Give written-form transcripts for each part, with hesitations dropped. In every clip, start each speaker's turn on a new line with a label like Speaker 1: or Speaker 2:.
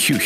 Speaker 1: You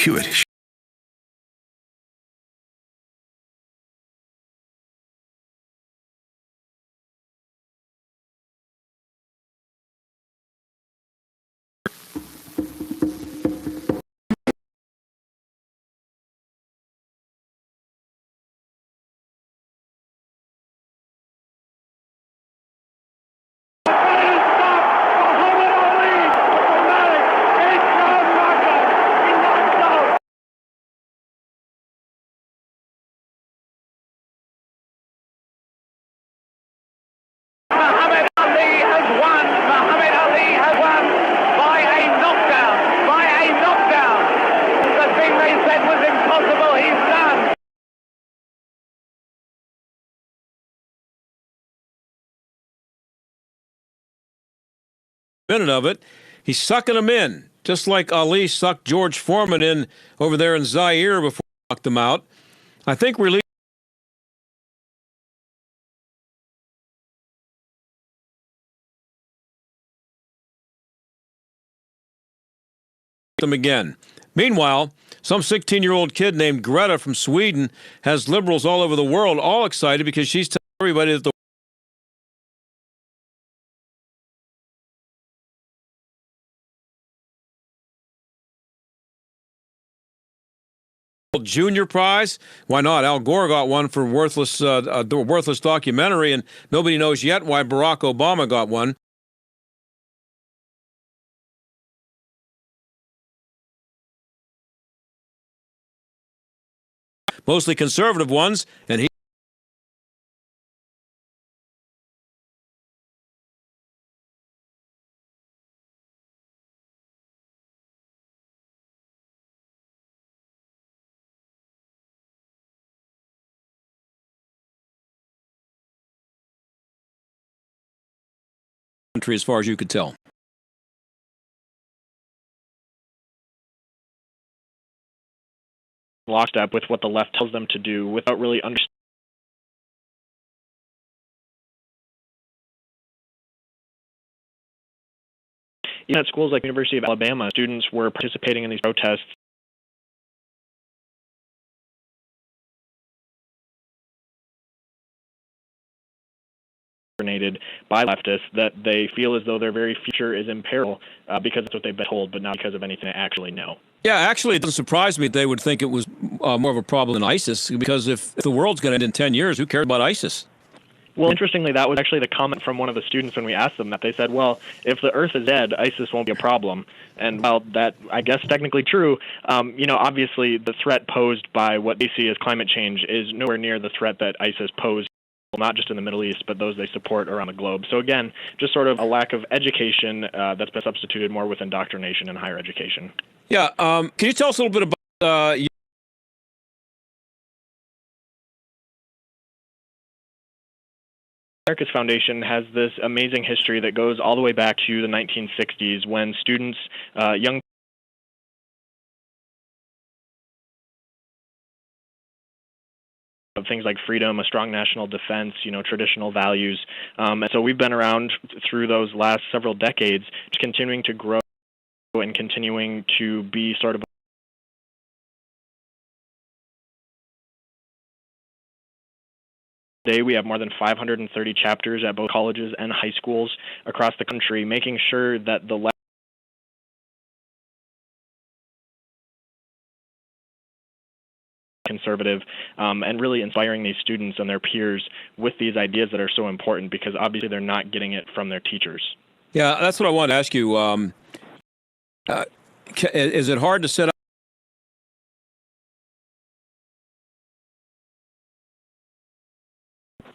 Speaker 2: minute of it, he's sucking them in, just like Ali sucked George Foreman in over there in Zaire before he knocked them out. I think release them again. Meanwhile, some 16-year-old kid named Greta from Sweden has liberals all over the world all excited because she's telling everybody that the Junior Prize. Why not? Al Gore got one for worthless documentary, and nobody knows yet why Barack Obama got one. Mostly conservative ones, and he as far as you could tell.
Speaker 3: Lockstep with what the left tells them to do without really understanding. Even at schools like University of Alabama, students were participating in these protests by leftists that they feel as though their very future is in peril because that's what they've been told, but not because of anything they actually know.
Speaker 2: Yeah, actually, it doesn't surprise me that they would think it was more of a problem than ISIS, because if the world's going to end in 10 years, who cares about ISIS?
Speaker 3: Well, interestingly, that was actually the comment from one of the students when we asked them that. They said, well, if the Earth is dead, ISIS won't be a problem. And while that, I guess, technically true, obviously the threat posed by what they see as climate change is nowhere near the threat that ISIS posed, not just in the Middle East, but those they support around the globe. So again, just sort of a lack of education that's been substituted more with indoctrination in higher education.
Speaker 2: Yeah, can you tell us a little bit about
Speaker 3: America's Foundation has this amazing history that goes all the way back to the 1960s when students, young of things like freedom, a strong national defense, traditional values. And so we've been around through those last several decades, continuing to grow and continuing to be sort of Today, we have more than 530 chapters at both colleges and high schools across the country, making sure that the left conservative and really inspiring these students and their peers with these ideas that are so important because obviously they're not getting it from their teachers.
Speaker 2: Yeah, that's what I wanted to ask you. Is it hard to set up?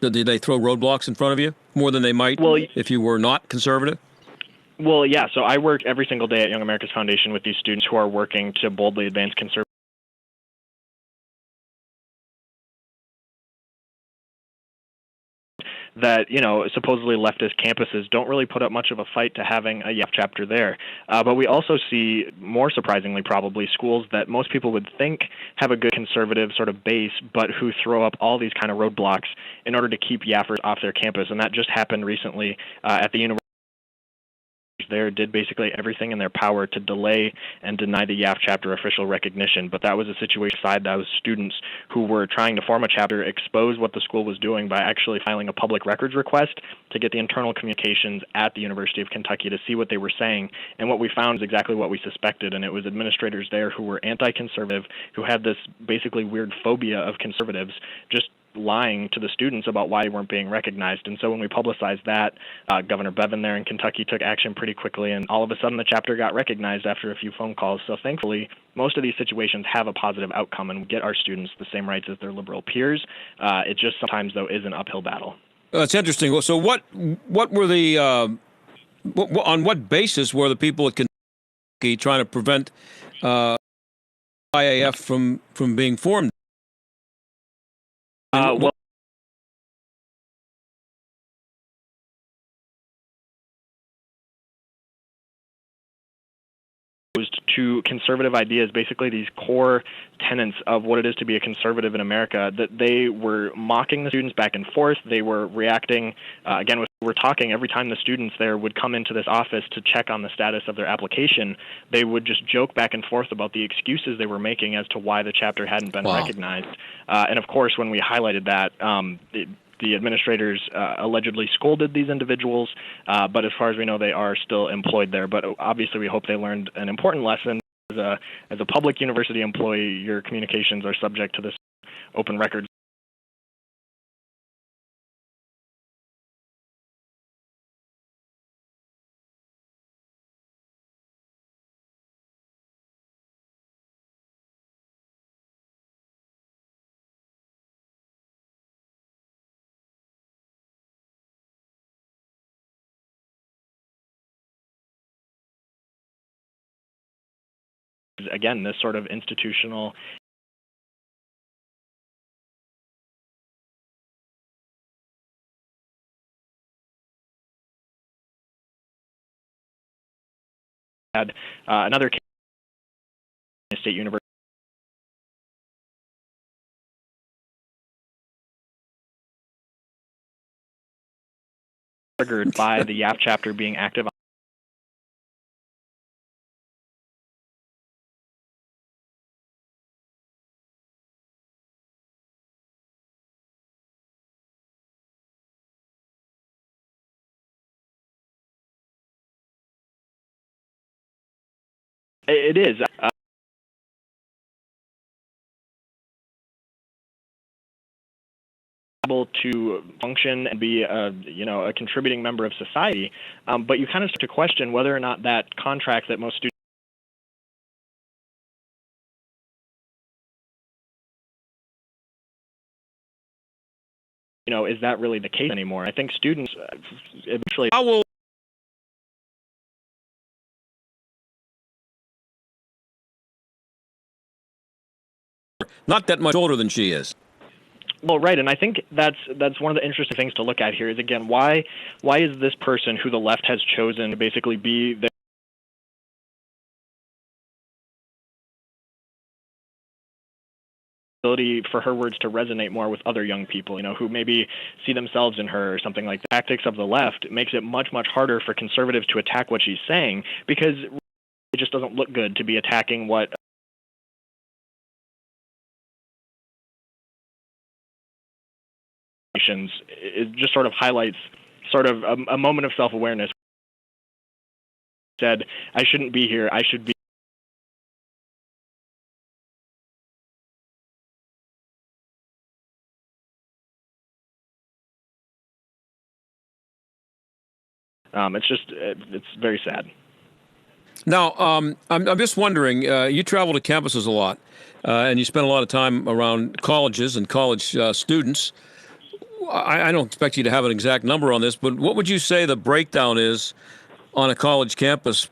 Speaker 2: Did they throw roadblocks in front of you more than they might if you were not conservative?
Speaker 3: Well, yeah. So I work every single day at Young America's Foundation with these students who are working to boldly advance conservative. That, supposedly leftist campuses don't really put up much of a fight to having a YAF chapter there. But we also see, more surprisingly probably, schools that most people would think have a good conservative sort of base, but who throw up all these kind of roadblocks in order to keep YAFers off their campus. And that just happened recently at the University there did basically everything in their power to delay and deny the YAF chapter official recognition. But that was a situation side those students who were trying to form a chapter expose what the school was doing by actually filing a public records request to get the internal communications at the University of Kentucky to see what they were saying. And what we found is exactly what we suspected, and it was administrators there who were anti-conservative, who had this basically weird phobia of conservatives, just lying to the students about why they weren't being recognized. And so when we publicized that, Governor Bevin there in Kentucky took action pretty quickly, and all of a sudden the chapter got recognized after a few phone calls. So thankfully, most of these situations have a positive outcome and get our students the same rights as their liberal peers. It just sometimes, though, is an uphill battle.
Speaker 2: That's interesting. So what were the on what basis were the people at Kentucky trying to prevent IAF from being formed?
Speaker 3: Well, to conservative ideas, basically these core tenets of what it is to be a conservative in America, that they were mocking the students back and forth. They were reacting, again, we're talking every time the students there would come into this office to check on the status of their application, they would just joke back and forth about the excuses they were making as to why the chapter hadn't been recognized. And of course, when we highlighted that, the administrators allegedly scolded these individuals, but as far as we know, they are still employed there. But obviously, we hope they learned an important lesson. As a public university employee, your communications are subject to this open records. Again, this sort of institutional had another case in State University triggered by the YAF chapter being active. It is. Able to function and be a contributing member of society, but you kind of start to question whether or not that contract that most students is that really the case anymore? I think students eventually.
Speaker 2: How will not that much older than she is?
Speaker 3: Well, right, and I think that's one of the interesting things to look at here is, again, why is this person who the left has chosen to basically be the ability for her words to resonate more with other young people, who maybe see themselves in her or something like that. The tactics of the left makes it much, much harder for conservatives to attack what she's saying, because it just doesn't look good to be attacking what it just sort of highlights sort of a moment of self-awareness. Said, I shouldn't be here. I should be. It's very sad.
Speaker 2: Now, I'm just wondering, you travel to campuses a lot, and you spend a lot of time around colleges and college students. I don't expect you to have an exact number on this, but what would you say the breakdown is on a college campus?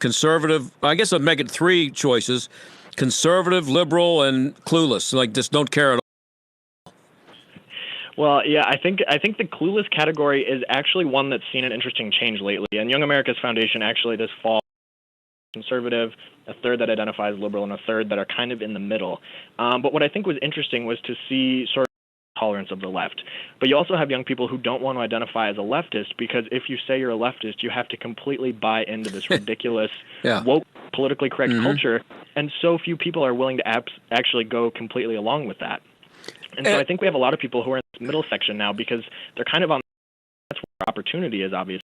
Speaker 2: Conservative, I guess I'd make it three choices: conservative, liberal, and clueless. Like, just don't care at all.
Speaker 3: Well, yeah, I think the clueless category is actually one that's seen an interesting change lately. And Young America's Foundation actually this fall conservative, a third that identifies liberal, and a third that are kind of in the middle. But what I think was interesting was to see sort of tolerance of the left. But you also have young people who don't want to identify as a leftist because if you say you're a leftist, you have to completely buy into this ridiculous, woke, politically correct culture, and so few people are willing to actually go completely along with that. And so I think we have a lot of people who are in this middle section now because they're kind of on that's where opportunity is, obviously.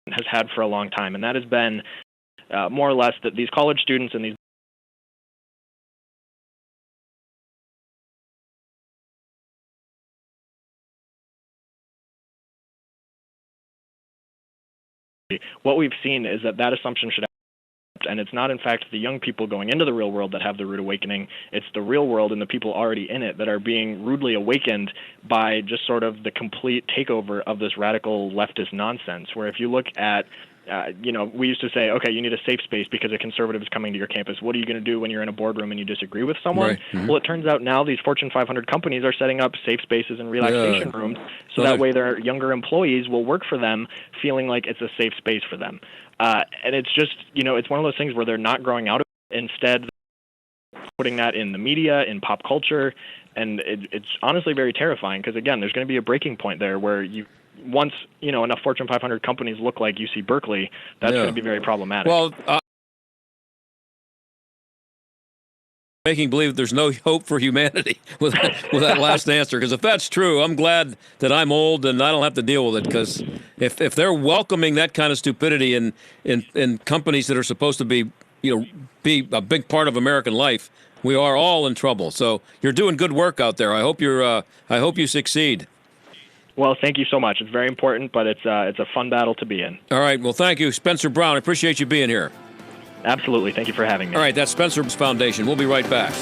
Speaker 3: Has had for a long time, and that has been more or less that these college students and these what we've seen is that assumption should and it's not in fact the young people going into the real world that have the rude awakening. It's the real world and the people already in it that are being rudely awakened by just sort of the complete takeover of this radical leftist nonsense, where if you look at we used to say, okay, you need a safe space because a conservative is coming to your campus. What are you going to do when you're in a boardroom and you disagree with someone?
Speaker 2: Right. Mm-hmm.
Speaker 3: Well, it turns out now these Fortune 500 companies are setting up safe spaces and relaxation rooms so that way their younger employees will work for them feeling like it's a safe space for them. And it's just, it's one of those things where they're not growing out of it. Instead, putting that in the media, in pop culture, and it's honestly very terrifying because, again, there's going to be a breaking point there where once enough Fortune 500 companies look like UC Berkeley, that's going to be very problematic.
Speaker 2: Well, making believe there's no hope for humanity with that last answer, because if that's true, I'm glad that I'm old and I don't have to deal with it, because if they're welcoming that kind of stupidity in companies that are supposed to be a big part of American life, we are all in trouble. So you're doing good work out there. I hope you succeed.
Speaker 3: Well, thank you so much. It's very important, but it's a fun battle to be in.
Speaker 2: All right. Well, thank you, Spencer Brown. I appreciate you being here.
Speaker 3: Absolutely. Thank you for having me.
Speaker 2: All right. That's Spencer's Foundation. We'll be right back.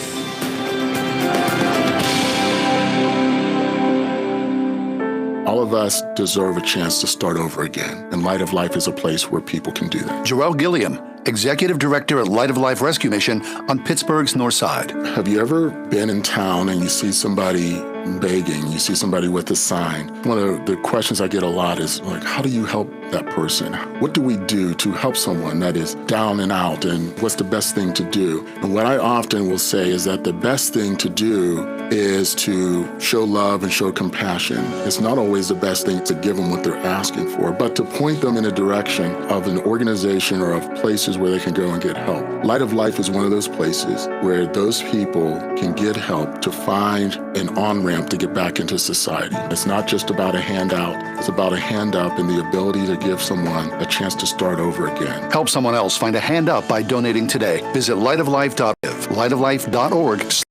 Speaker 1: All of us deserve a chance to start over again, and Light of Life is a place where people can do that.
Speaker 4: Joelle Gilliam, Executive Director at Light of Life Rescue Mission on Pittsburgh's North Side.
Speaker 1: Have you ever been in town and you see somebody begging, you see somebody with a sign? One of the questions I get a lot is, like, how do you help that person? What do we do to help someone that is down and out, and what's the best thing to do? And what I often will say is that the best thing to do is to show love and show compassion. It's not always the best thing to give them what they're asking for, but to point them in a direction of an organization or of places where they can go and get help. Light of Life is one of those places where those people can get help to find an on-ramp to get back into society. It's not just about a handout, it's about a hand up and the ability to give someone a chance to start over again.
Speaker 4: Help someone else find a hand up by donating today. Visit lightoflife.org, lightoflife.org/give.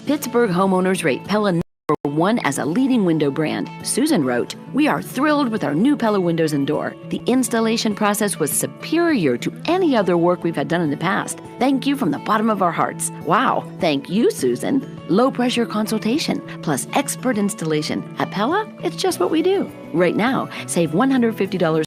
Speaker 5: Pittsburgh homeowners rate Pella number 1 as a leading window brand. Susan wrote, "We are thrilled with our new Pella windows and door. The installation process was superior to any other work we've had done in the past. Thank you from the bottom of our hearts." Wow, thank you, Susan. Low pressure consultation plus expert installation. At Pella, it's just what we do. Right now, save $150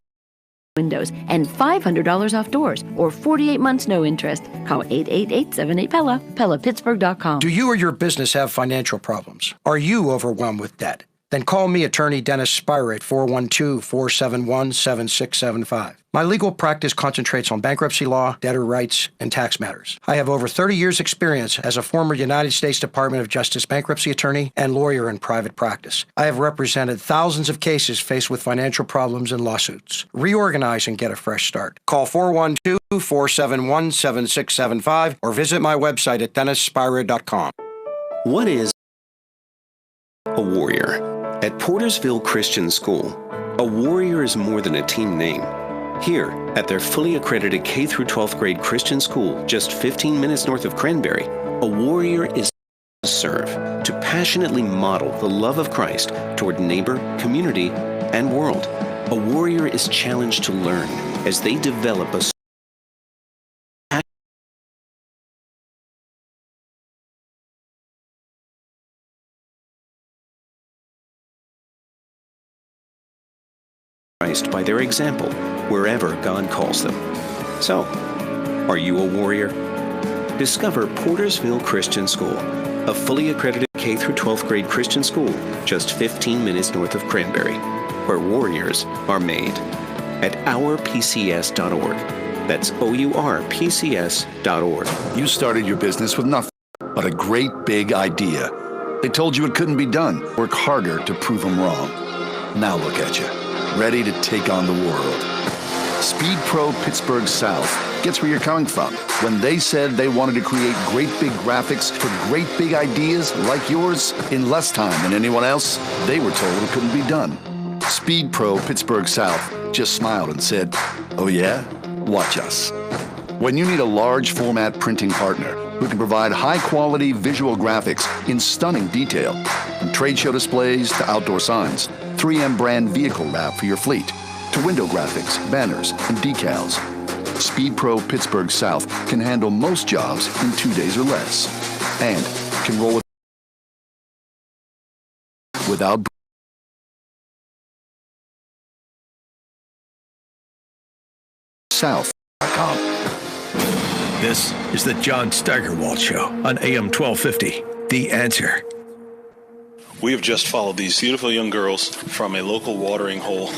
Speaker 5: windows and $500 off doors, or 48 months no interest. Call 888-78-PELLA, PellaPittsburgh.com.
Speaker 6: Do you or your business have financial problems? Are you overwhelmed with debt? Then call me, attorney Dennis Spire, at 412-471-7675. My legal practice concentrates on bankruptcy law, debtor rights, and tax matters. I have over 30 years' experience as a former United States Department of Justice bankruptcy attorney and lawyer in private practice. I have represented thousands of cases faced with financial problems and lawsuits. Reorganize and get a fresh start. Call 412-471-7675 or visit my website at dennisspira.com.
Speaker 7: What is a warrior? At Portersville Christian School, a warrior is more than a team name. Here, at their fully accredited K-12th grade Christian school, just 15 minutes north of Cranberry, a warrior is to serve, to passionately model the love of Christ toward neighbor, community, and world. A warrior is challenged to learn as they develop a by their example, wherever God calls them. So, are you a warrior? Discover Portersville Christian School, a fully accredited K-12th grade Christian school just 15 minutes north of Cranberry. where warriors are made. At ourpcs.org. That's OURPCS.org.
Speaker 4: You started your business with nothing but a great big idea. They told you it couldn't be done. Work harder to prove them wrong. Now look at you, ready to take on the world. Speed Pro Pittsburgh South gets where you're coming from. When they said they wanted to create great big graphics for great big ideas like yours in less time than anyone else, they were told it couldn't be done. Speed Pro Pittsburgh South just smiled and said, "Oh yeah? Watch us." When you need a large format printing partner who can provide high quality visual graphics in stunning detail, from trade show displays to outdoor signs, 3M brand vehicle wrap for your fleet, to window graphics, banners, and decals, Speed Pro Pittsburgh South can handle most jobs in 2 days or less, and can roll without South.com.
Speaker 8: This is the John Steigerwald Show on AM 1250. The Answer.
Speaker 9: We have just followed these beautiful young girls from a local watering hole,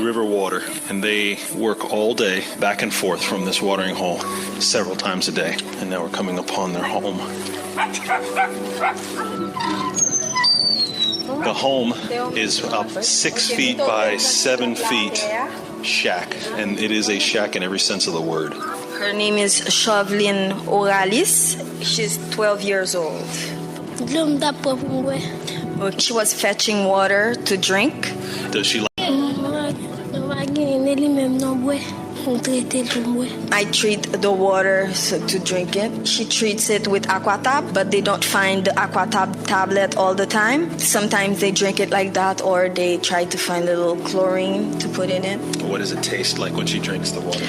Speaker 9: river water, and they work all day back and forth from this watering hole several times a day. And now we're coming upon their home. The home is up 6 feet by 7 feet shack, and it is a shack in every sense of the word.
Speaker 10: Her name is Chauvelin Oralis. She's 12 years old. She was fetching water to drink.
Speaker 9: Does she like
Speaker 10: I treat the water to drink it. She treats it with Aquatab, but they don't find the Aquatab tablet all the time. Sometimes they drink it like that, or they try to find a little chlorine to put in it.
Speaker 9: What does it taste like when she drinks the water?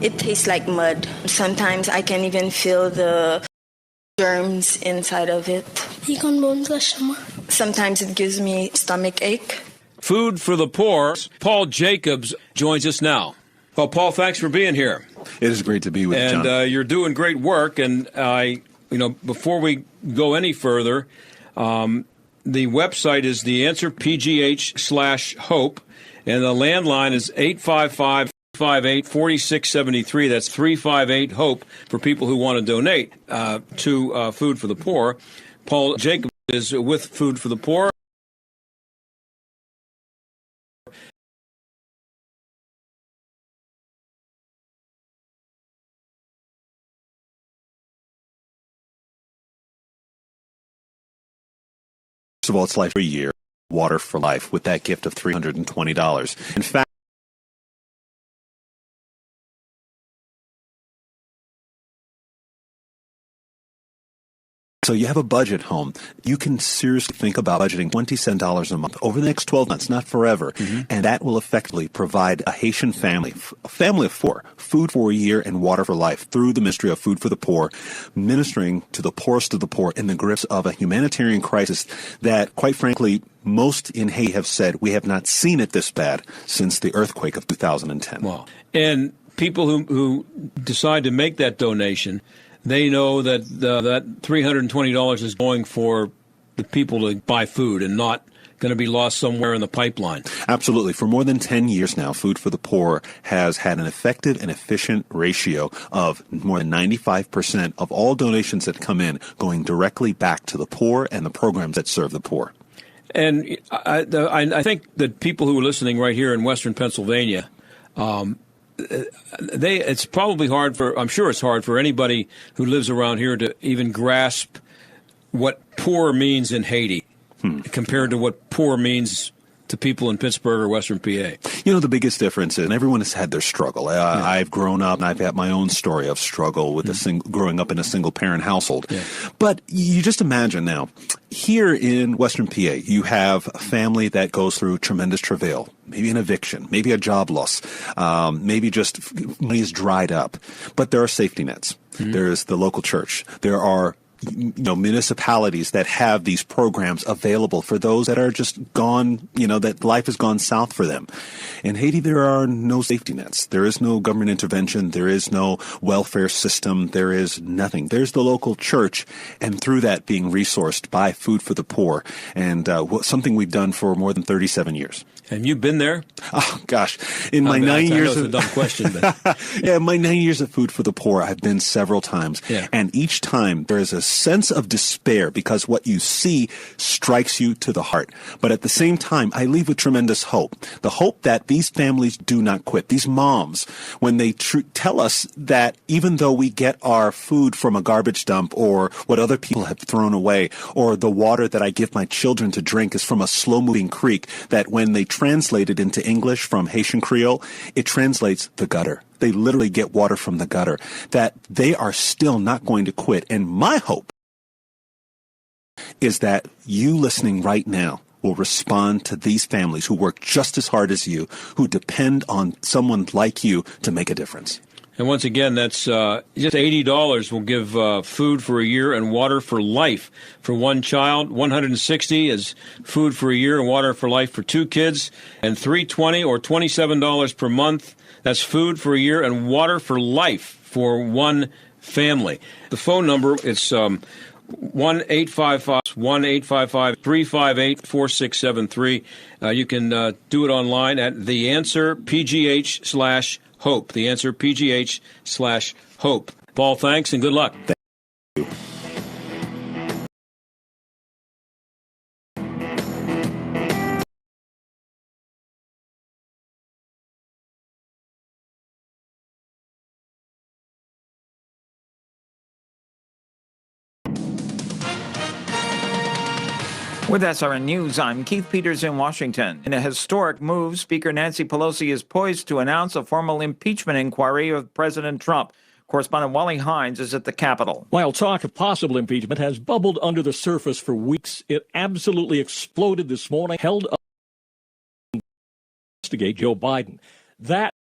Speaker 10: It tastes like mud. Sometimes I can even feel the germs inside of it. Sometimes it gives me stomach ache.
Speaker 2: Food for the poor. Paul Jacobs joins us now. Well, Paul, thanks for being here.
Speaker 11: It is great to be with you, John.
Speaker 2: And you're doing great work. And before we go any further, the website is theanswerpgh/hope, and the landline is 855-58-4673. That's 358-HOPE for people who want to donate to Food for the Poor. Paul Jacobs is with Food for the Poor.
Speaker 11: First of all, it's life for a year, Water for Life, with that gift of $320. In fact, so you have a budget home. You can seriously think about budgeting $27 a month over the next 12 months, not forever. And that will effectively provide a Haitian family, a family of four, food for a year and water for life through the ministry of Food for the Poor, ministering to the poorest of the poor in the grips of a humanitarian crisis that, quite frankly, most in Haiti have said we have not seen it this bad since the earthquake of 2010.
Speaker 2: Wow. And people who decide to make that donation, they know that that $320 is going for the people to buy food and not going to be lost somewhere in the pipeline.
Speaker 11: Absolutely. For more than 10 years now, Food for the Poor has had an effective and efficient ratio of more than 95% of all donations that come in going directly back to the poor and the programs that serve the poor.
Speaker 2: And I think that people who are listening right here in Western Pennsylvania, it's probably hard I'm sure it's hard for anybody who lives around here to even grasp what poor means in Haiti compared to what poor means to people in Pittsburgh or Western PA.
Speaker 11: You know, the biggest difference is, and everyone has had their struggle. I've grown up and I've had my own story of struggle with growing up in a single parent household. But you just imagine now, here in Western PA, you have a family that goes through tremendous travail, maybe an eviction, maybe a job loss, maybe just money is dried up. But there are safety nets. There is the local church. There are municipalities that have these programs available for those that are just gone, that life has gone south for them. In Haiti, there are no safety nets. There is no government intervention. There is no welfare system. There is nothing. There's the local church, and through that being resourced by Food for the Poor, and something we've done for more than 37 years.
Speaker 2: And you've been there?
Speaker 11: Oh, gosh. In my 9 years
Speaker 2: of... That's a dumb question. But...
Speaker 11: yeah, my 9 years of Food for the Poor, I've been several times.
Speaker 2: Yeah.
Speaker 11: And each time there is a sense of despair because what you see strikes you to the heart. But at the same time, I leave with tremendous hope. The hope that these families do not quit. These moms, when they tell us that even though we get our food from a garbage dump or what other people have thrown away, or the water that I give my children to drink is from a slow-moving creek, that when they translate it into English from Haitian Creole, it translates the gutter. They literally get water from the gutter, that they are still not going to quit. And my hope is that you listening right now will respond to these families who work just as hard as you, who depend on someone like you to make a difference.
Speaker 2: And once again, that's just $80 will give food for a year and water for life for one child. $160 is food for a year and water for life for two kids. And $320 or $27 per month, that's food for a year and water for life for one family. The phone number, it's 1-855-358-4673. You can do it online at theanswerpgh/hope. theanswerpgh/hope. Paul, thanks and good luck.
Speaker 11: Thank you.
Speaker 12: With SRN News, I'm Keith Peters in Washington. In a historic move, Speaker Nancy Pelosi is poised to announce a formal impeachment inquiry of President Trump. Correspondent Wally Hines is at the Capitol.
Speaker 13: While talk of possible impeachment has bubbled under the surface for weeks, it absolutely exploded this morning, held up to investigate Joe Biden. That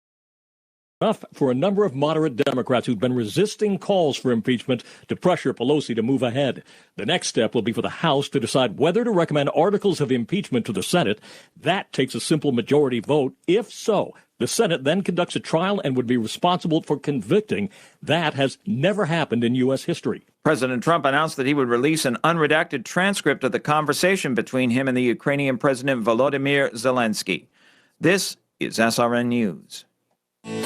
Speaker 13: enough for a number of moderate Democrats who've been resisting calls for impeachment to pressure Pelosi to move ahead. The next step will be for the House to decide whether to recommend articles of impeachment to the Senate. That takes a simple majority vote. If so, the Senate then conducts a trial and would be responsible for convicting. That has never happened in U.S. history.
Speaker 12: President Trump announced that he would release an unredacted transcript of the conversation between him and the Ukrainian President Volodymyr Zelensky. This is SRN News.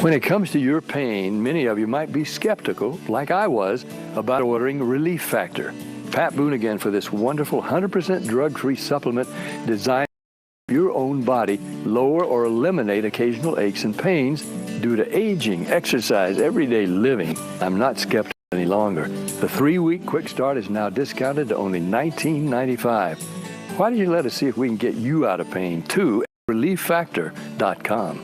Speaker 14: When it comes to your pain, many of you might be skeptical, like I was, about ordering Relief Factor. Pat Boone again for this wonderful 100% drug-free supplement designed to help your own body lower or eliminate occasional aches and pains due to aging, exercise, everyday living. I'm not skeptical any longer. The 3-week quick start is now discounted to only $19.95. Why don't you let us see if we can get you out of pain, too, at ReliefFactor.com.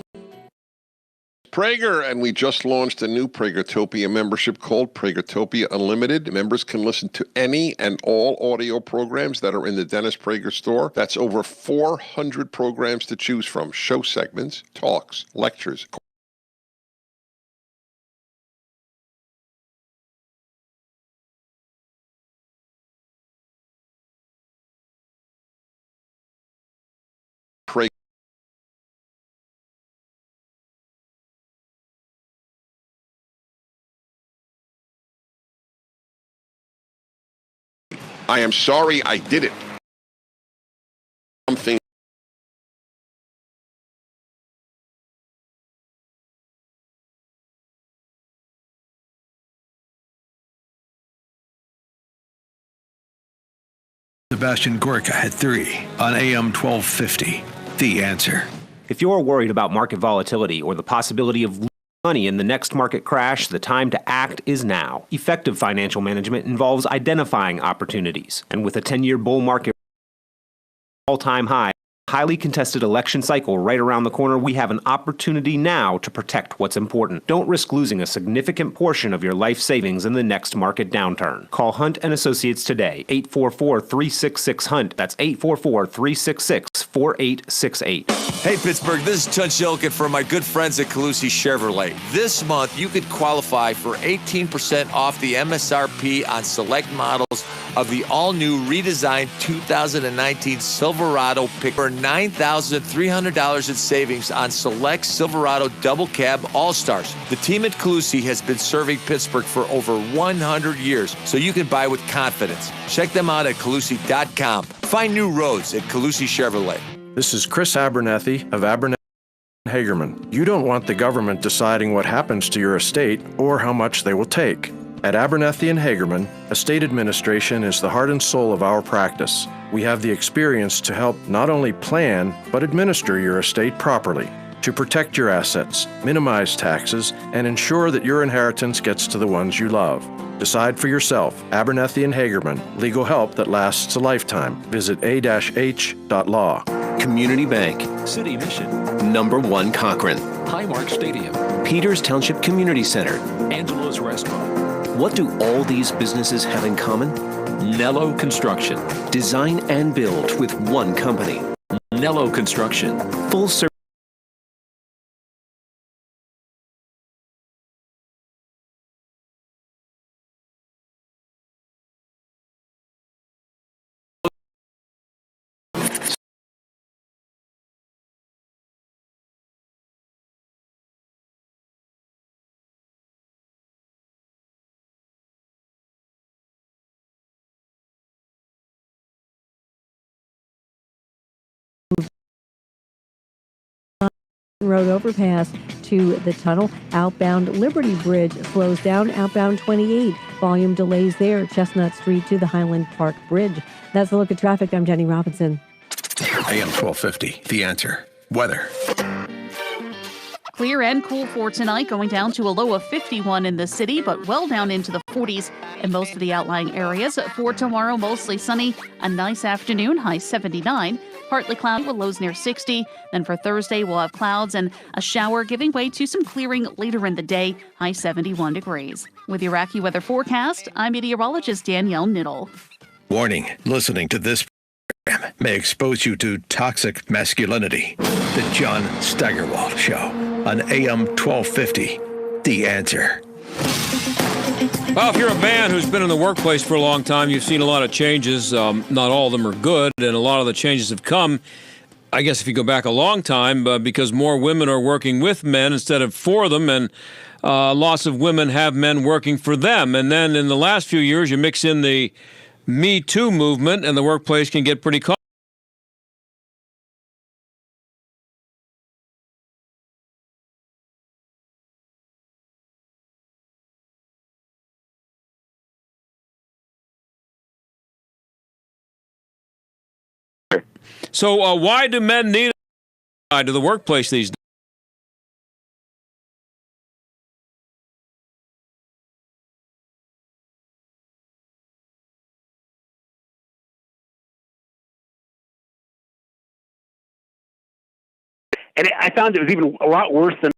Speaker 15: Prager, and we just launched a new Pragertopia membership called Pragertopia Unlimited. Members can listen to any and all audio programs that are in the Dennis Prager store. That's over 400 programs to choose from, show segments, talks, lectures. I am sorry I did it. Something.
Speaker 8: Sebastian Gorka at 3 on AM 1250. The Answer.
Speaker 16: If you're worried about market volatility or the possibility of money in the next market crash, the time to act is now. Effective financial management involves identifying opportunities. And with a 10-year bull market all-time high, highly contested election cycle right around the corner, we have an opportunity now to protect what's important. Don't risk losing a significant portion of your life savings in the next market downturn. Call Hunt and Associates today, 844-366-HUNT. That's 844-366-4868.
Speaker 17: Hey, Pittsburgh, this is Chud Shilkin from my good friends at Calusi Chevrolet. This month, you could qualify for 18% off the MSRP on select models of the all-new redesigned 2019 Silverado pick for $9,300 in savings on select Silverado double cab all-stars. The team at Calusi has been serving Pittsburgh for over 100 years, so you can buy with confidence. Check them out at Calusi.com. Find new roads at Calusi Chevrolet.
Speaker 18: This is Chris Abernethy of Abernethy Hagerman. You don't want the government deciding what happens to your estate or how much they will take. At Abernethy and Hagerman, estate administration is the heart and soul of our practice. We have the experience to help not only plan, but administer your estate properly, to protect your assets, minimize taxes, and ensure that your inheritance gets to the ones you love. Decide for yourself. Abernethy and Hagerman, legal help that lasts a lifetime. Visit a-h.law.
Speaker 7: Community Bank.
Speaker 8: City Mission.
Speaker 7: Number 1 Cochrane.
Speaker 8: Highmark Stadium.
Speaker 7: Peters Township Community Center.
Speaker 8: Angelo's Restaurant.
Speaker 7: What do all these businesses have in common?
Speaker 8: Nello Construction.
Speaker 7: Design and build with one company.
Speaker 8: Nello Construction.
Speaker 7: Full service.
Speaker 19: Road overpass to the tunnel. Outbound Liberty Bridge slows down. Outbound 28. Volume delays there. Chestnut Street to the Highland Park Bridge. That's a look at traffic. I'm Jenny Robinson.
Speaker 8: AM 1250. The Answer. Weather.
Speaker 20: Clear and cool for tonight, going down to a low of 51 in the city, but well down into the 40s in most of the outlying areas. For tomorrow, mostly sunny, a nice afternoon, high 79. Partly cloudy with lows near 60. Then for Thursday, we'll have clouds and a shower giving way to some clearing later in the day, high 71 degrees. With your AccuWeather forecast, I'm meteorologist Danielle Niddle.
Speaker 8: Warning, listening to this program may expose you to toxic masculinity. The John Steigerwald Show on AM 1250. The Answer.
Speaker 2: Well, if you're a man who's been in the workplace for a long time, you've seen a lot of changes. Not all of them are good, and a lot of the changes have come, I guess if you go back a long time, because more women are working with men instead of for them, and lots of women have men working for them. And then in the last few years, you mix in the Me Too movement, and the workplace can get pretty caught. So why do men need to the workplace these days?
Speaker 21: And I found it was even a lot worse than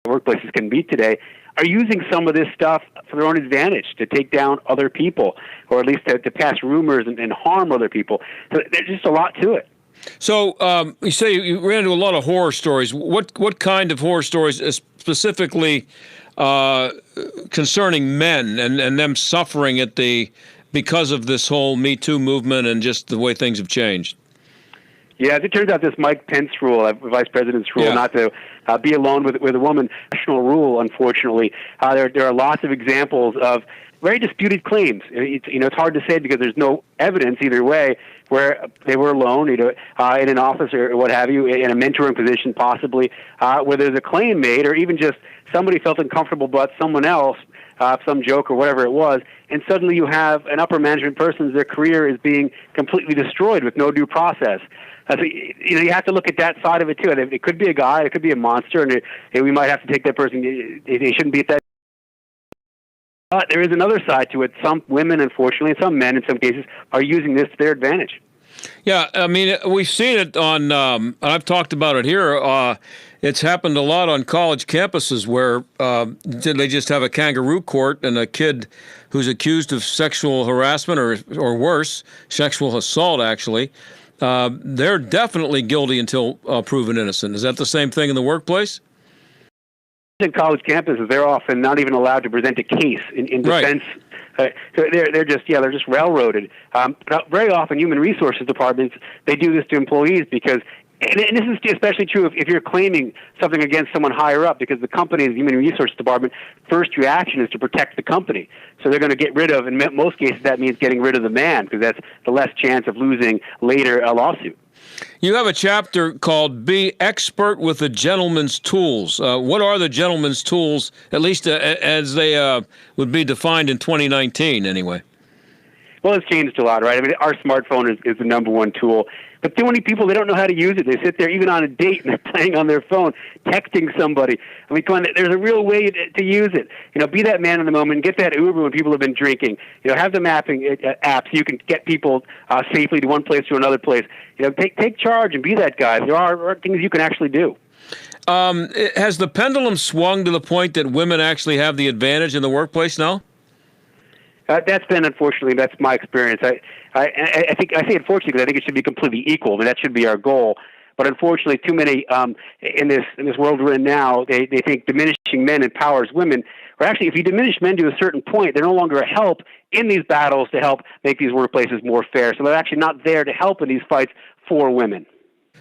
Speaker 21: workplaces can be today, are using some of this stuff for their own advantage to take down other people, or at least to pass rumors and harm other people. So there's just a lot to it.
Speaker 2: So you say you ran into a lot of horror stories. What kind of horror stories specifically concerning men and them suffering because of this whole Me Too movement and just the way things have changed?
Speaker 21: Yeah, as it turns out, this Mike Pence rule, Vice President's rule, not to be alone with a woman, national rule, unfortunately. There are lots of examples of very disputed claims. It's hard to say because there's no evidence either way where they were alone, in an office or what have you, in a mentoring position possibly, where there's a claim made, or even just somebody felt uncomfortable about someone else, some joke or whatever it was, and suddenly you have an upper management person's their career is being completely destroyed with no due process. So, you have to look at that side of it too. It could be a guy, it could be a monster, and we might have to take that person. They shouldn't be at that. But there is another side to it. Some women, unfortunately, and some men, in some cases, are using this to their advantage.
Speaker 2: Yeah, I mean, we've seen it on, I've talked about it here. It's happened a lot on college campuses where they just have a kangaroo court and a kid who's accused of sexual harassment or worse, sexual assault, actually. They're definitely guilty until proven innocent. Is that the same thing in the workplace?
Speaker 21: In college campuses, they're often not even allowed to present a case in defense. Right. So they're just railroaded. But very often, human resources departments, they do this to employees because, and this is especially true if you're claiming something against someone higher up, because the company's human resources department first reaction is to protect the company. So they're going to get rid of, in most cases, that means getting rid of the man, because that's the less chance of losing later a lawsuit.
Speaker 2: You have a chapter called Be Expert with the Gentleman's Tools. What are the gentleman's tools, at least as they would be defined in 2019 anyway?
Speaker 21: Well, it's changed a lot, right? I mean, our smartphone is the number one tool. But too many people, they don't know how to use it. They sit there even on a date and they're playing on their phone, texting somebody. I mean, come on, there's a real way to use it. Be that man in the moment. Get that Uber when people have been drinking. Have the mapping app so you can get people safely to one place to another place. Take charge and be that guy. There are things you can actually do.
Speaker 2: Has the pendulum swung to the point that women actually have the advantage in the workplace now?
Speaker 21: That's been, unfortunately, that's my experience. I say unfortunately because I think it should be completely equal. I mean, that should be our goal. But unfortunately, too many in this world we're in now, they think diminishing men empowers women. Or actually, if you diminish men to a certain point, they're no longer a help in these battles to help make these workplaces more fair. So they're actually not there to help in these fights for women.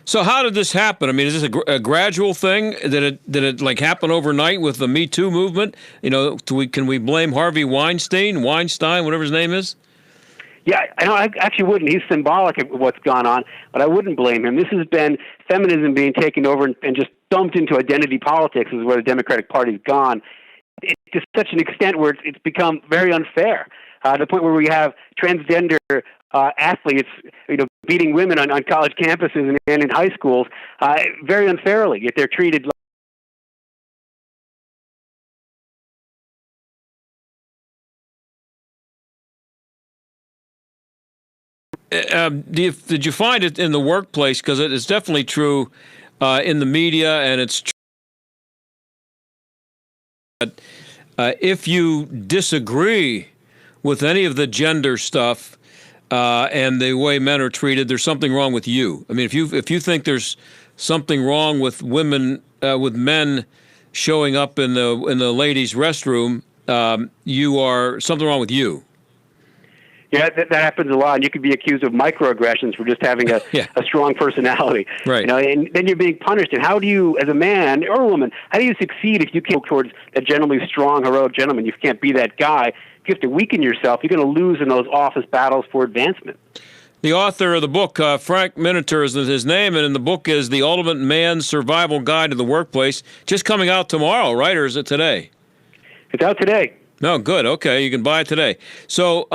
Speaker 2: So how did this happen? I mean, is this a gradual thing? Did it like happen overnight with the Me Too movement? Can we blame Harvey Weinstein, whatever his name is?
Speaker 21: Yeah, I actually wouldn't. He's symbolic of what's gone on, but I wouldn't blame him. This has been feminism being taken over and just dumped into identity politics is where the Democratic Party's gone. To such an extent where it's become very unfair, to the point where we have transgender athletes, beating women on college campuses and in high schools very unfairly. Yet they're treated
Speaker 2: did you find it in the workplace? Because it is definitely true in the media, and it's true that if you disagree with any of the gender stuff and the way men are treated, there's something wrong with you. I mean, if you think there's something wrong with women, with men showing up in the ladies' restroom, you are something wrong with you.
Speaker 21: Yeah, that happens a lot. And you could be accused of microaggressions for just having a strong personality.
Speaker 2: Right.
Speaker 21: And then you're being punished. And how do you, as a man or a woman, how do you succeed if you can't go towards a generally strong, heroic gentleman? You can't be that guy. If you have to weaken yourself, you're going to lose in those office battles for advancement.
Speaker 2: The author of the book, Frank Miniter is his name, and in the book is The Ultimate Man's Survival Guide to the Workplace. Just coming out tomorrow, right? Or is it today?
Speaker 21: It's out today.
Speaker 2: No, good. Okay, you can buy it today. So,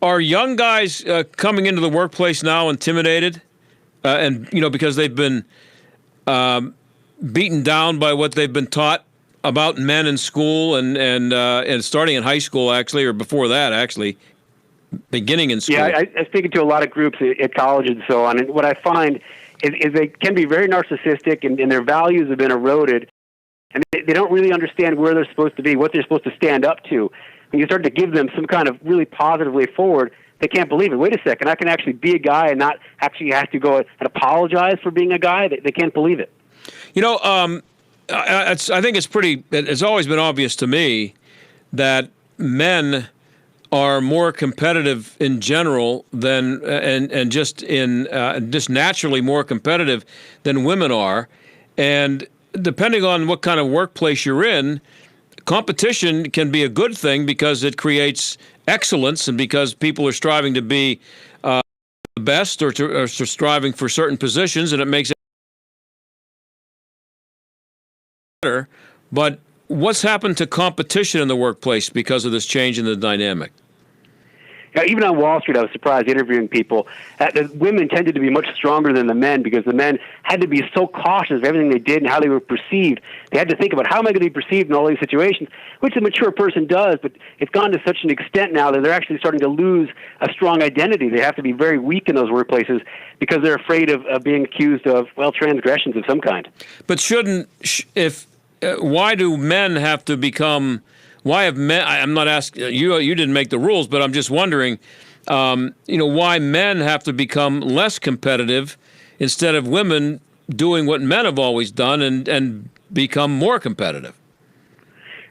Speaker 2: are young guys coming into the workplace now intimidated, and because they've been beaten down by what they've been taught about men in school and starting in high school actually, or before that actually, beginning in school?
Speaker 21: Yeah, I'm speaking to a lot of groups at college and so on, and what I find is they can be very narcissistic, and their values have been eroded, and they don't really understand where they're supposed to be, what they're supposed to stand up to. When you start to give them some kind of really positive way forward, they can't believe it. Wait a second, I can actually be a guy and not actually have to go and apologize for being a guy. They can't believe it.
Speaker 2: I think it's always been obvious to me that men are more competitive in general than and just naturally more competitive than women are, and depending on what kind of workplace you're in, competition can be a good thing because it creates excellence, and because people are striving to be the best or striving for certain positions, and it makes it better. But what's happened to competition in the workplace because of this change in the dynamic?
Speaker 21: Even on Wall Street, I was surprised interviewing people. The women tended to be much stronger than the men because the men had to be so cautious of everything they did and how they were perceived. They had to think about how am I going to be perceived in all these situations, which a mature person does, but it's gone to such an extent now that they're actually starting to lose a strong identity. They have to be very weak in those workplaces because they're afraid of being accused of, well, transgressions of some kind.
Speaker 2: But why do men have to become... Why have men? I'm not asking you. You didn't make the rules, but I'm just wondering, why men have to become less competitive instead of women doing what men have always done and become more competitive.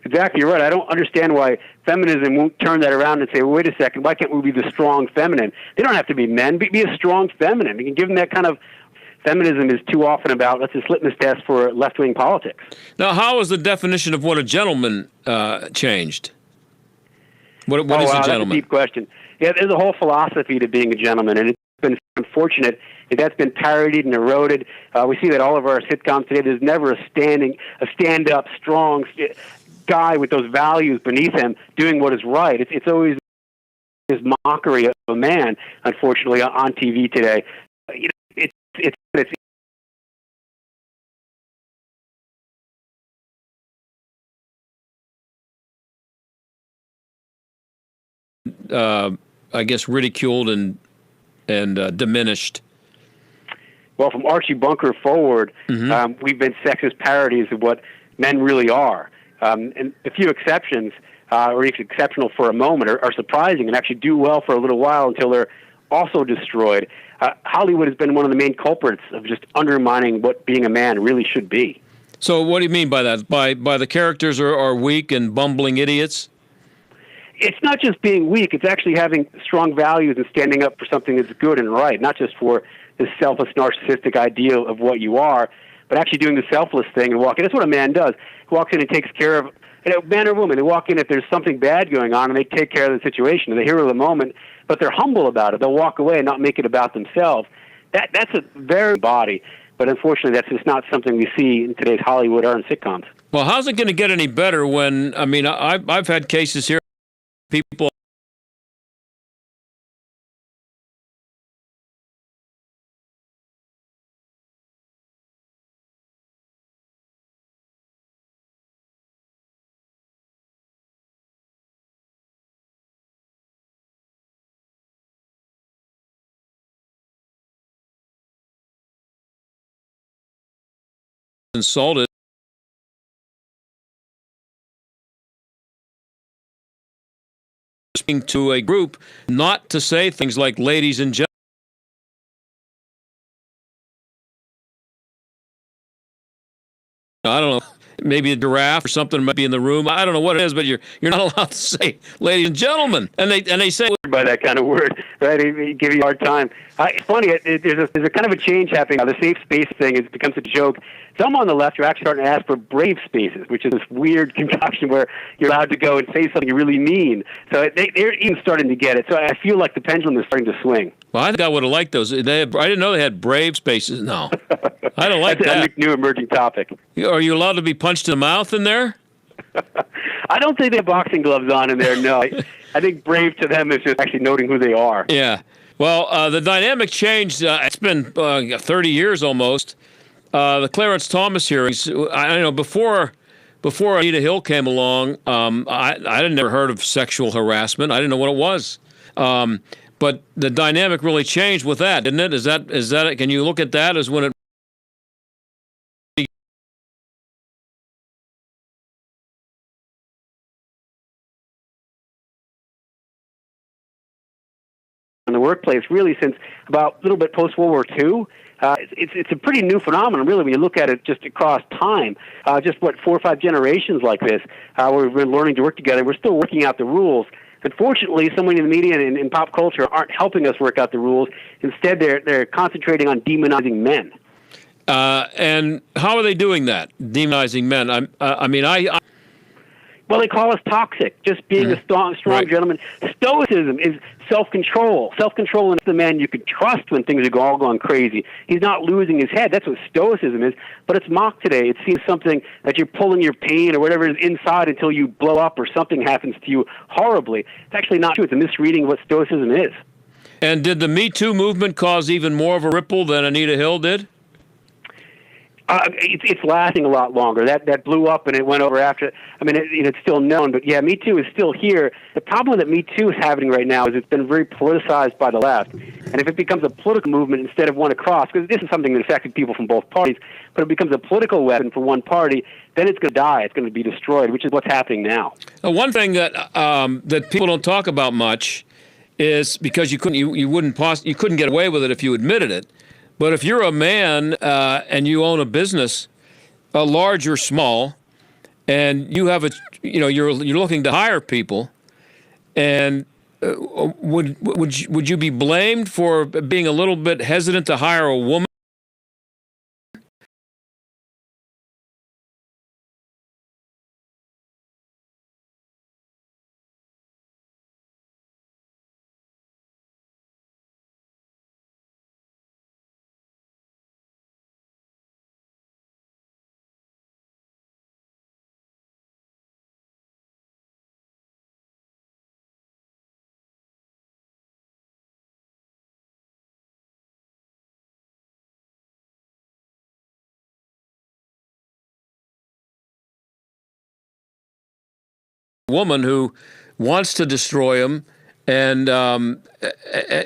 Speaker 21: Exactly, you're right. I don't understand why feminism won't turn that around and say, well, wait a second, why can't we be the strong feminine? They don't have to be men. Be a strong feminine. You can give them that kind of... Feminism is too often about, that's a litmus test for left-wing politics.
Speaker 2: Now, how is the definition of what a gentleman changed? What is a gentleman?
Speaker 21: That's a deep question. Yeah, there's a whole philosophy to being a gentleman, and it's been unfortunate that that's been parodied and eroded. We see that all of our sitcoms today, there's never a stand-up, strong guy with those values beneath him doing what is right. It's always this mockery of a man, unfortunately, on TV today. It's
Speaker 2: I guess ridiculed and diminished.
Speaker 21: Well, from Archie Bunker forward, we've been sexist parodies of what men really are. And a few exceptions, or even exceptional for a moment, are surprising and actually do well for a little while until they're also destroyed. Hollywood has been one of the main culprits of just undermining what being a man really should be.
Speaker 2: So what do you mean by that? By the characters are weak and bumbling idiots?
Speaker 21: It's not just being weak. It's actually having strong values and standing up for something that's good and right, not just for this selfless, narcissistic ideal of what you are, but actually doing the selfless thing and walking. That's what a man does. He walks in and takes care of, man or woman, they walk in if there's something bad going on and they take care of the situation. They're the hero of the moment, but they're humble about it. They'll walk away and not make it about themselves. That's a very body, but unfortunately that's just not something we see in today's Hollywood or in sitcoms.
Speaker 2: Well, how's it going to get any better when, I've had cases here, people insulted to a group not to say things like ladies and gentlemen. I don't know, maybe a giraffe or something might be in the room. I don't know what it is, but you're not allowed to say ladies and gentlemen. And they say
Speaker 21: by that kind of word, right? They give you a hard time. It's funny. There's a kind of a change happening now. The safe space thing becomes a joke. Some on the left are actually starting to ask for brave spaces, which is this weird concoction where you're allowed to go and say something you really mean. So they're even starting to get it. So I feel like the pendulum is starting to swing.
Speaker 2: Well, I think I would have liked those. I didn't know they had brave spaces. No, I don't like that.
Speaker 21: That's a new emerging topic.
Speaker 2: Are you allowed to be punched in the mouth in there?
Speaker 21: I don't think they have boxing gloves on in there, no. I think brave to them is just actually noting who they are.
Speaker 2: Yeah. Well, the dynamic changed. It's been 30 years almost. The Clarence Thomas hearings, I know before Anita Hill came along, I had never heard of sexual harassment. I didn't know what it was. But the dynamic really changed with that, didn't it? Is that can you look at that as when it
Speaker 21: in the workplace really since about a little bit post-World War II. It's a pretty new phenomenon, really, when you look at it just across time. Just, 4 or 5 generations like this, where we've been learning to work together. We're still working out the rules. Unfortunately, so many in the media and in pop culture aren't helping us work out the rules. Instead, they're concentrating on demonizing men.
Speaker 2: And how are they doing that, demonizing men?
Speaker 21: Well, Well, they call us toxic, just being a strong gentleman. Stoicism is self-control. Self-control is the man you can trust when things are all going crazy. He's not losing his head. That's what stoicism is. But it's mocked today. It seems something that you're pulling your pain or whatever is inside until you blow up or something happens to you horribly. It's actually not true. It's a misreading of what stoicism is.
Speaker 2: And did the Me Too movement cause even more of a ripple than Anita Hill did?
Speaker 21: It's lasting a lot longer. That blew up and it went over after. I mean, it's still known, but yeah, Me Too is still here. The problem that Me Too is happening right now is it's been very politicized by the left. And if it becomes a political movement instead of one across, because this is something that affected people from both parties, but it becomes a political weapon for one party, then it's going to die. It's going to be destroyed, which is what's happening now.
Speaker 2: One thing that that people don't talk about much is because you couldn't get away with it if you admitted it. But if you're a man and you own a business, large or small, and you have you're looking to hire people, and would you be blamed for being a little bit hesitant to hire a woman? Woman who wants to destroy him, and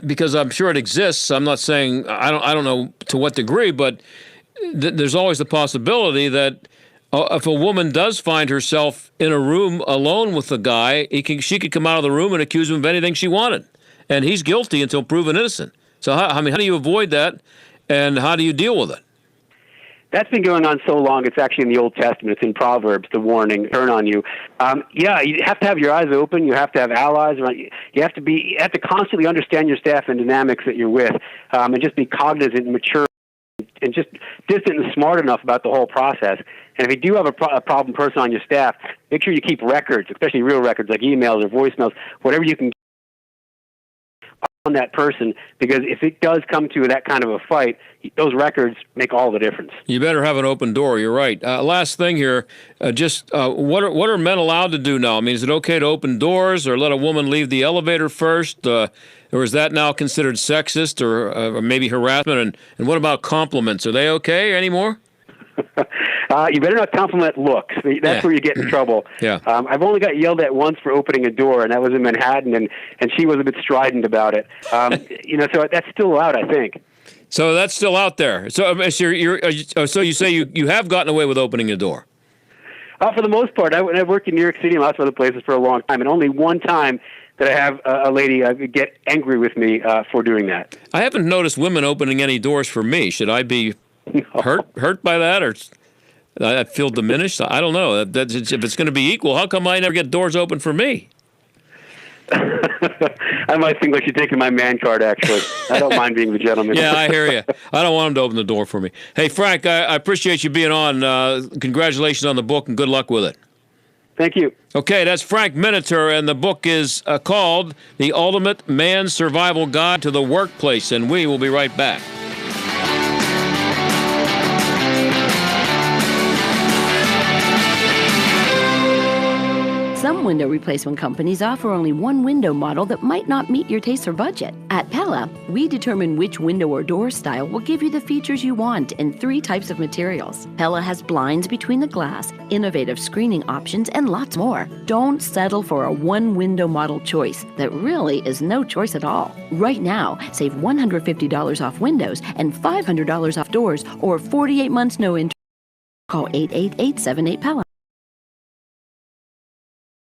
Speaker 2: because I'm sure it exists. I'm not saying I don't know to what degree, but there's always the possibility that if a woman does find herself in a room alone with the guy, she could come out of the room and accuse him of anything she wanted, and he's guilty until proven innocent. So how do you avoid that, and how do you deal with it?
Speaker 21: That's been going on so long, it's actually in the Old Testament. It's in Proverbs, the warning, turn on you. You have to have your eyes open. You have to have allies. You have to constantly understand your staff and dynamics that you're with, and just be cognizant and mature and just distant and smart enough about the whole process. And if you do have a problem person on your staff, make sure you keep records, especially real records like emails or voicemails, whatever you can on that person, because if it does come to that kind of a fight, those records make all the difference. You better have an open door. You're right. Last thing here, what are men allowed to do now? I mean, is it okay to open doors or let a woman leave the elevator first? Or is that now considered sexist or maybe harassment? And what about compliments? Are they okay anymore? You better not compliment looks. That's where you get in trouble.
Speaker 2: Yeah.
Speaker 21: I've only got yelled at once for opening a door, and that was in Manhattan, and she was a bit strident about it. So that's still out, I think.
Speaker 2: So that's still out there. So you say you have gotten away with opening a door?
Speaker 21: For the most part. I've worked in New York City and lots of other places for a long time, and only one time that I have a lady get angry with me for doing that. I haven't noticed women opening any doors for me. Should I be hurt by that, or I feel diminished? I don't know. If it's going to be equal, how come I never get doors open for me? I might think like you're taking my man card, actually. I don't mind being the gentleman. Yeah, I hear you. I don't want him to open the door for me. Hey, Frank, I appreciate you being on. Congratulations on the book, and good luck with it. Thank you. Okay, that's Frank Miniter, and the book is called The Ultimate Man's Survival Guide to the Workplace, and we will be right back.
Speaker 5: Some window replacement companies offer only one window model that might not meet your taste or budget. At Pella, we determine which window or door style will give you the features you want in 3 types of materials. Pella has blinds between the glass, innovative screening options, and lots more. Don't settle for a one-window model choice that really is no choice at all. Right now, save $150 off windows and $500 off doors, or 48 months no interest. Call 888-78-PELLA.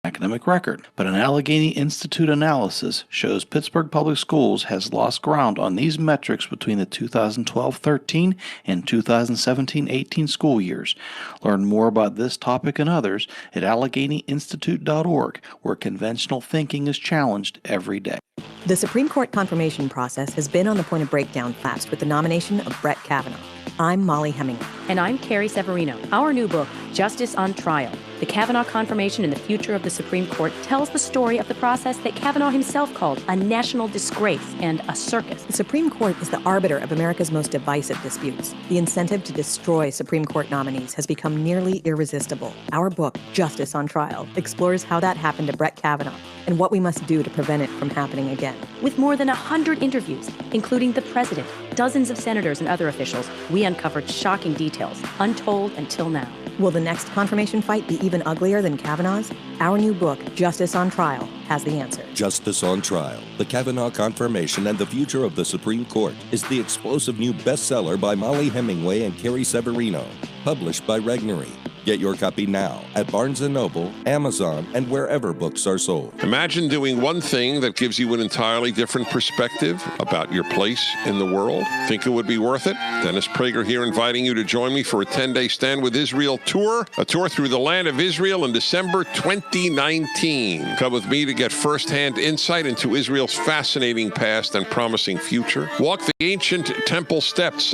Speaker 3: Academic record, but an Allegheny Institute analysis shows Pittsburgh Public Schools has lost ground on these metrics between the 2012-13 and 2017-18 school years. Learn more about this topic and others at AlleghenyInstitute.org, where conventional thinking is challenged every day.
Speaker 22: The Supreme Court confirmation process has been on the point of breakdown fast with the nomination of Brett Kavanaugh.
Speaker 1: I'm Molly Hemingway.
Speaker 22: And I'm Carrie Severino. Our new book, Justice on Trial, The Kavanaugh Confirmation and the Future of the Supreme Court, tells the story of the process that Kavanaugh himself called a national disgrace and a circus.
Speaker 1: The Supreme Court is the arbiter of America's most divisive disputes. The incentive to destroy Supreme Court nominees has become nearly irresistible. Our book, Justice on Trial, explores how that happened to Brett Kavanaugh and what we must do to prevent it from happening again.
Speaker 22: With more than 100 interviews, including the president, dozens of senators and other officials, we uncovered shocking details, untold until now.
Speaker 1: Will the next confirmation fight be even uglier than Kavanaugh's? Our new book, Justice on Trial, has the answer.
Speaker 23: Justice on Trial, The Kavanaugh Confirmation and the Future of the Supreme Court is the explosive new bestseller by Molly Hemingway and Carrie Severino, published by Regnery. Get your copy now at Barnes & Noble, Amazon, and wherever books are sold.
Speaker 15: Imagine doing one thing that gives you an entirely different perspective about your place in the world. Think it would be worth it? Dennis Prager here, inviting you to join me for a 10-day Stand with Israel tour, a tour through the land of Israel in December 2019. Come with me to get firsthand insight into Israel's fascinating past and promising future. Walk the ancient temple steps,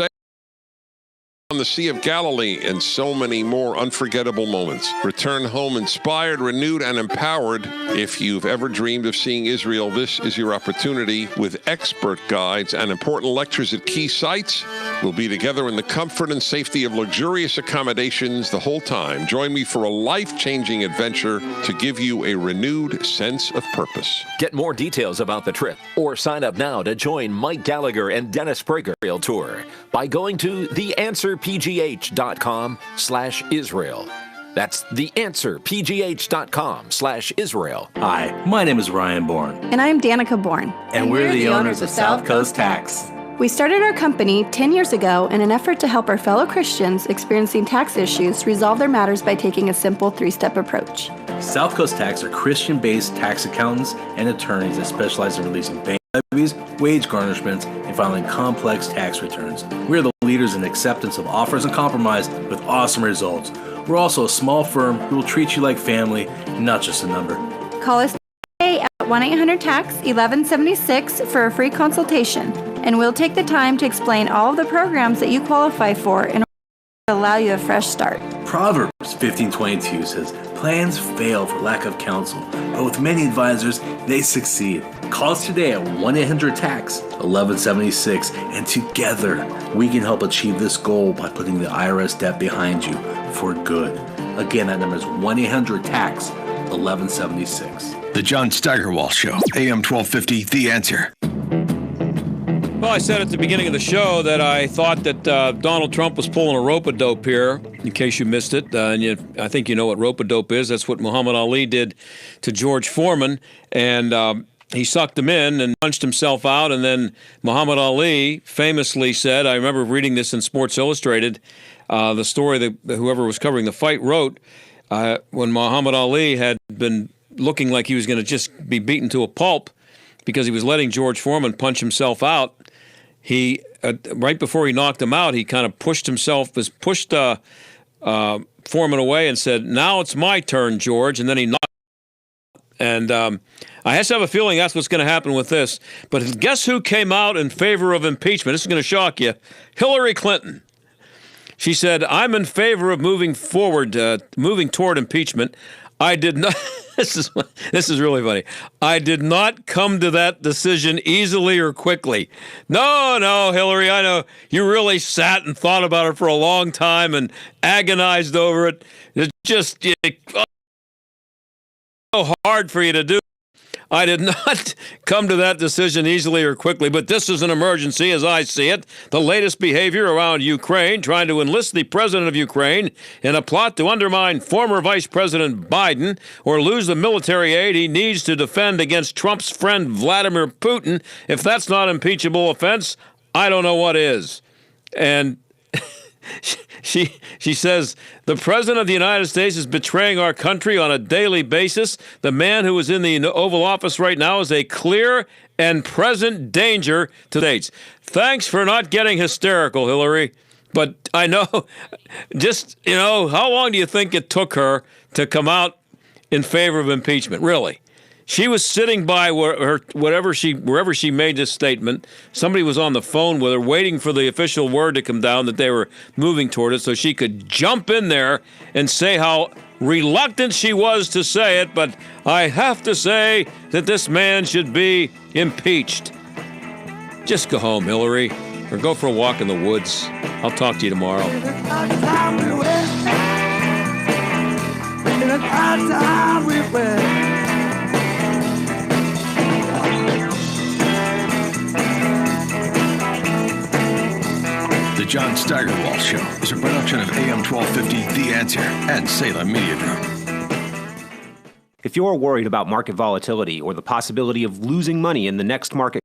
Speaker 15: on the Sea of Galilee, and so many more unforgettable moments. Return home inspired, renewed, and empowered. If you've ever dreamed of seeing Israel, this is your opportunity. With expert guides and important lectures at key sites, we'll be together in the comfort and safety of luxurious accommodations the whole time. Join me for a life-changing adventure to give you a renewed sense of purpose.
Speaker 24: Get more details about the trip or sign up now to join Mike Gallagher and Dennis Prager tour by going to theanswerpgh.com/Israel. That's theanswerpgh.com/Israel.
Speaker 25: Hi, my name is Ryan Bourne.
Speaker 26: And I'm Danica Bourne.
Speaker 25: And we're the owners of South Coast Tax.
Speaker 26: We started our company 10 years ago in an effort to help our fellow Christians experiencing tax issues resolve their matters by taking a simple 3-step approach.
Speaker 25: South Coast Tax are Christian-based tax accountants and attorneys that specialize in releasing bank levies, wage garnishments, and filing complex tax returns. We're the leaders in acceptance of offers and compromise with awesome results. We're also a small firm who will treat you like family, not just a number.
Speaker 26: Call us today at 1-800-TAX-1176 for a free consultation, and we'll take the time to explain all of the programs that you qualify for in order to allow you a fresh start.
Speaker 25: Proverbs 15:22 says, plans fail for lack of counsel, but with many advisors, they succeed. Call us today at 1-800-TAX-1176, and together we can help achieve this goal by putting the IRS debt behind you for good. Again, that number is 1-800-TAX-1176.
Speaker 8: The John Steigerwald Show, AM 1250, The Answer.
Speaker 2: Well, I said at the beginning of the show that I thought that Donald Trump was pulling a rope-a-dope here, in case you missed it. I think you know what rope-a-dope is. That's what Muhammad Ali did to George Foreman, and he sucked him in and punched himself out, and then Muhammad Ali famously said, I remember reading this in Sports Illustrated, the story that whoever was covering the fight wrote, when Muhammad Ali had been looking like he was going to just be beaten to a pulp because he was letting George Foreman punch himself out. He right before he knocked him out, he kind of pushed Foreman away and said, "Now it's my turn, George." And then he knocked. And I just have a feeling that's what's going to happen with this. But guess who came out in favor of impeachment? This is going to shock you. Hillary Clinton. She said, "I'm in favor of moving toward impeachment. I did not." This is really funny. "I did not come to that decision easily or quickly." No, Hillary, I know you really sat and thought about it for a long time and agonized over it. It's just so hard for you to do. I did not come to that decision easily or quickly, but this is an emergency as I see it. The latest behavior around Ukraine, trying to enlist the president of Ukraine in a plot to undermine former Vice President Biden or lose the military aid he needs to defend against Trump's friend Vladimir Putin. If that's not impeachable offense, I don't know what is. And She says, the President of the United States is betraying our country on a daily basis. The man who is in the Oval Office right now is a clear and present danger to the states. Thanks for not getting hysterical, Hillary. But I know, how long do you think it took her to come out in favor of impeachment? Really? She was sitting by wherever she made this statement. Somebody was on the phone with her, waiting for the official word to come down that they were moving toward it, so she could jump in there and say how reluctant she was to say it. But I have to say that this man should be impeached. Just go home, Hillary, or go for a walk in the woods. I'll talk to you tomorrow.
Speaker 8: The John Steigerwald Show is a production of AM 1250 The Answer and Salem Media Group.
Speaker 16: If you're worried about market volatility or the possibility of losing money in the next market